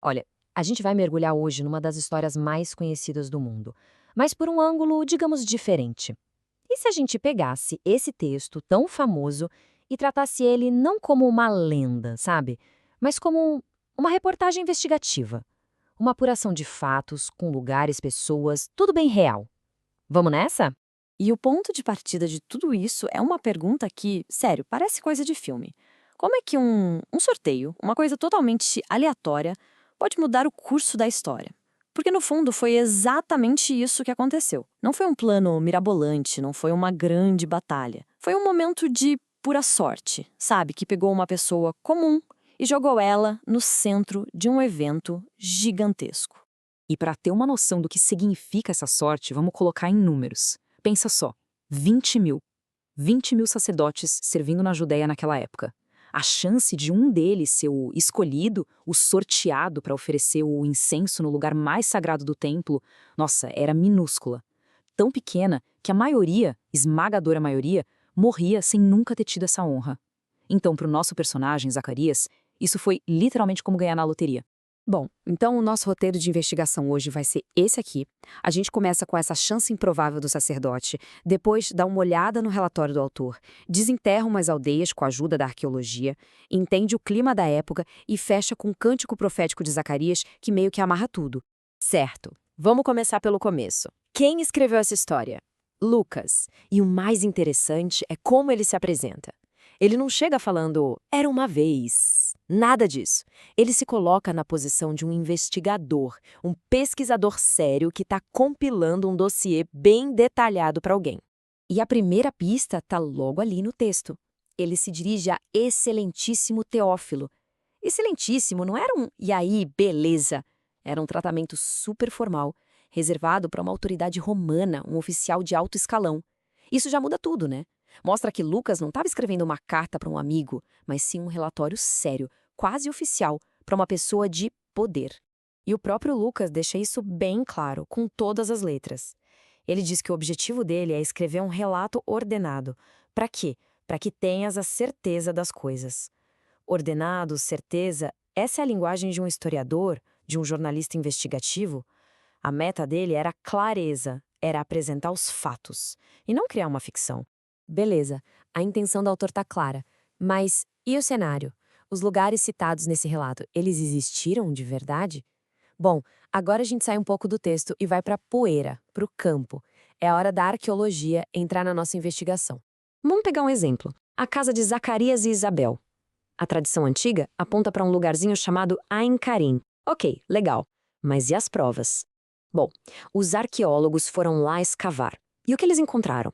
Olha, a gente vai mergulhar hoje numa das histórias mais conhecidas do mundo, mas por um ângulo, digamos, diferente. E se a gente pegasse esse texto tão famoso e tratasse ele não como uma lenda, sabe? Mas como uma reportagem investigativa, uma apuração de fatos, com lugares, pessoas, tudo bem real. Vamos nessa? E o ponto de partida de tudo isso é uma pergunta que, sério, parece coisa de filme. Como é que um sorteio, uma coisa totalmente aleatória, pode mudar o curso da história? Porque no fundo foi exatamente isso que aconteceu. Não foi um plano mirabolante, não foi uma grande batalha. Foi um momento de pura sorte, sabe? Que pegou uma pessoa comum e jogou ela no centro de um evento gigantesco. E para ter uma noção do que significa essa sorte, vamos colocar em números. Pensa só, 20 mil. 20 mil sacerdotes servindo na Judéia naquela época. A chance de um deles ser o escolhido, o sorteado para oferecer o incenso no lugar mais sagrado do templo, nossa, era minúscula. Tão pequena que a maioria, esmagadora maioria, morria sem nunca ter tido essa honra. Então, para o nosso personagem, Zacarias, isso foi literalmente como ganhar na loteria. Bom, então o nosso roteiro de investigação hoje vai ser esse aqui. A gente começa com essa chance improvável do sacerdote, depois dá uma olhada no relatório do autor, desenterra umas aldeias com a ajuda da arqueologia, entende o clima da época e fecha com o cântico profético de Zacarias, que meio que amarra tudo. Certo. Vamos começar pelo começo. Quem escreveu essa história? Lucas. E o mais interessante é como ele se apresenta. Ele não chega falando, era uma vez. Nada disso. Ele se coloca na posição de um investigador, um pesquisador sério que está compilando um dossiê bem detalhado para alguém. E a primeira pista está logo ali no texto. Ele se dirige a Excelentíssimo Teófilo. Excelentíssimo não era um "e aí, beleza"? Era um tratamento super formal, reservado para uma autoridade romana, um oficial de alto escalão. Isso já muda tudo, né? Mostra que Lucas não estava escrevendo uma carta para um amigo, mas sim um relatório sério, quase oficial, para uma pessoa de poder. E o próprio Lucas deixa isso bem claro, com todas as letras. Ele diz que o objetivo dele é escrever um relato ordenado. Para quê? Para que tenhas a certeza das coisas. Ordenado, certeza, essa é a linguagem de um historiador, de um jornalista investigativo. A meta dele era clareza, era apresentar os fatos, e não criar uma ficção. Beleza, a intenção do autor tá clara. Mas e o cenário? Os lugares citados nesse relato, eles existiram de verdade? Bom, agora a gente sai um pouco do texto e vai para poeira, para o campo. É a hora da arqueologia entrar na nossa investigação. Vamos pegar um exemplo. A casa de Zacarias e Isabel. A tradição antiga aponta para um lugarzinho chamado Ain Karim. Ok, legal. Mas e as provas? Bom, os arqueólogos foram lá escavar. E o que eles encontraram?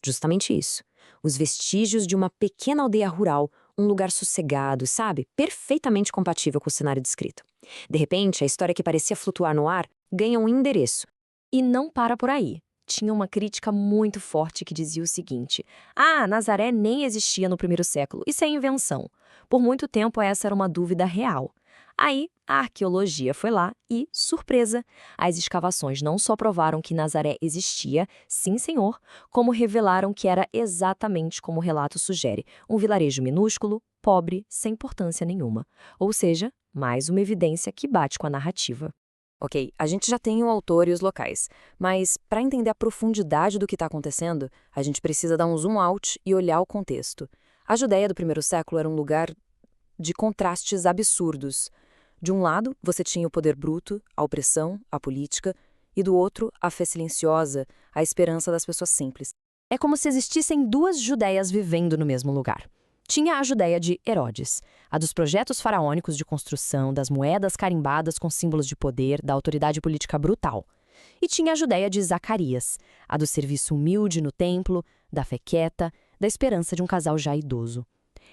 Justamente isso. Os vestígios de uma pequena aldeia rural, um lugar sossegado, sabe? Perfeitamente compatível com o cenário descrito. De repente, a história que parecia flutuar no ar ganha um endereço. E não para por aí. Tinha uma crítica muito forte que dizia o seguinte: ah, Nazaré nem existia no primeiro século, isso é invenção. Por muito tempo, essa era uma dúvida real. Aí, a arqueologia foi lá e, surpresa, as escavações não só provaram que Nazaré existia, sim senhor, como revelaram que era exatamente como o relato sugere, um vilarejo minúsculo, pobre, sem importância nenhuma. Ou seja, mais uma evidência que bate com a narrativa. Ok, a gente já tem o autor e os locais, mas para entender a profundidade do que está acontecendo, a gente precisa dar um zoom out e olhar o contexto. A Judéia do primeiro século era um lugar de contrastes absurdos. De um lado, você tinha o poder bruto, a opressão, a política, e do outro, a fé silenciosa, a esperança das pessoas simples. É como se existissem duas Judéias vivendo no mesmo lugar. Tinha a Judéia de Herodes, a dos projetos faraônicos de construção, das moedas carimbadas com símbolos de poder, da autoridade política brutal. E tinha a Judéia de Zacarias, a do serviço humilde no templo, da fé quieta, da esperança de um casal já idoso.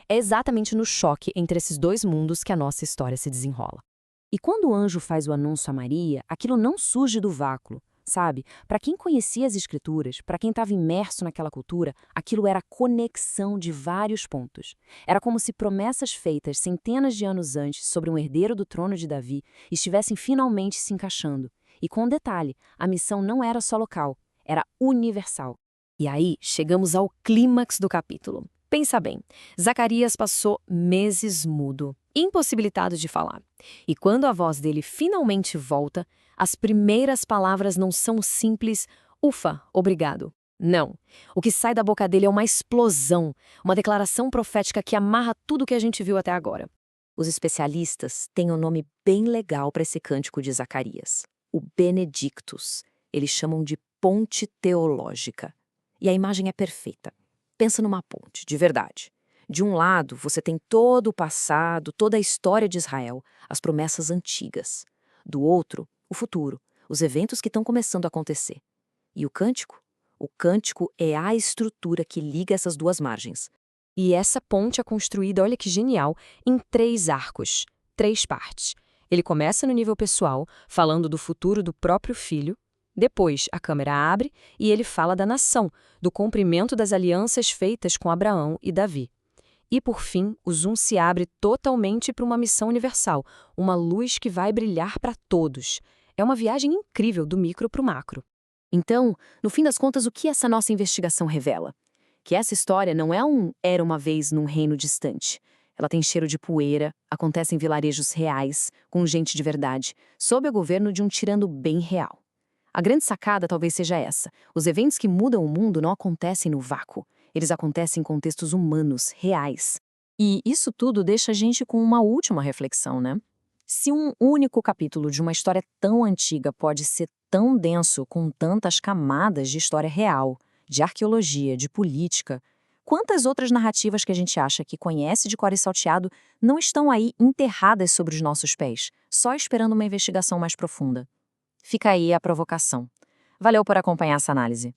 É exatamente no choque entre esses dois mundos que a nossa história se desenrola. E quando o anjo faz o anúncio a Maria, aquilo não surge do vácuo, sabe? Para quem conhecia as escrituras, para quem estava imerso naquela cultura, aquilo era a conexão de vários pontos. Era como se promessas feitas centenas de anos antes sobre um herdeiro do trono de Davi estivessem finalmente se encaixando. E com um detalhe, a missão não era só local, era universal. E aí, chegamos ao clímax do capítulo. Pensa bem, Zacarias passou meses mudo. impossibilitado de falar. E quando a voz dele finalmente volta, as primeiras palavras não são simples, ufa, obrigado. Não. O que sai da boca dele é uma explosão, uma declaração profética que amarra tudo que a gente viu até agora. Os especialistas têm um nome bem legal para esse cântico de Zacarias, o Benedictus. Eles chamam de ponte teológica. E a imagem é perfeita. Pensa numa ponte, de verdade. De um lado, você tem todo o passado, toda a história de Israel, as promessas antigas. Do outro, o futuro, os eventos que estão começando a acontecer. E o cântico? O cântico é a estrutura que liga essas duas margens. E essa ponte é construída, olha que genial, em 3 arcos, 3 partes. Ele começa no nível pessoal, falando do futuro do próprio filho. Depois, a câmera abre e ele fala da nação, do cumprimento das alianças feitas com Abraão e Davi. E, por fim, o zoom se abre totalmente para uma missão universal, uma luz que vai brilhar para todos. É uma viagem incrível do micro para o macro. Então, no fim das contas, o que essa nossa investigação revela? Que essa história não é era uma vez num reino distante. Ela tem cheiro de poeira, acontece em vilarejos reais, com gente de verdade, sob o governo de um tirano bem real. A grande sacada talvez seja essa: os eventos que mudam o mundo não acontecem no vácuo, eles acontecem em contextos humanos, reais. E isso tudo deixa a gente com uma última reflexão, né? Se um único capítulo de uma história tão antiga pode ser tão denso, com tantas camadas de história real, de arqueologia, de política, quantas outras narrativas que a gente acha que conhece de cor e salteado não estão aí enterradas sobre os nossos pés, só esperando uma investigação mais profunda? Fica aí a provocação. Valeu por acompanhar essa análise.